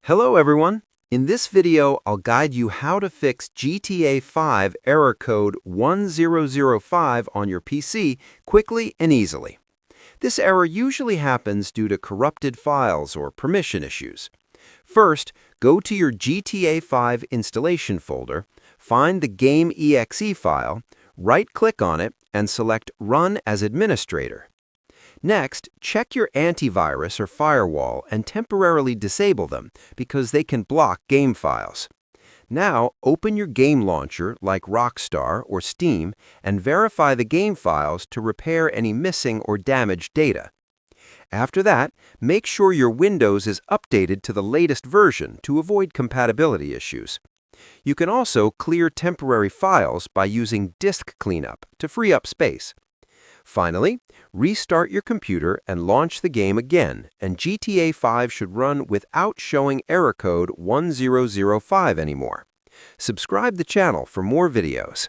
Hello everyone! In this video, I'll guide you how to fix GTA 5 error code 1005 on your PC quickly and easily. This error usually happens due to corrupted files or permission issues. First, go to your GTA 5 installation folder, find the game.exe file, right-click on it, and select Run as Administrator. Next, check your antivirus or firewall and temporarily disable them because they can block game files. Now, open your game launcher like Rockstar or Steam and verify the game files to repair any missing or damaged data. After that, make sure your Windows is updated to the latest version to avoid compatibility issues. You can also clear temporary files by using Disk Cleanup to free up space. Finally, restart your computer and launch the game again, and GTA 5 should run without showing error code 1005 anymore. Subscribe the channel for more videos.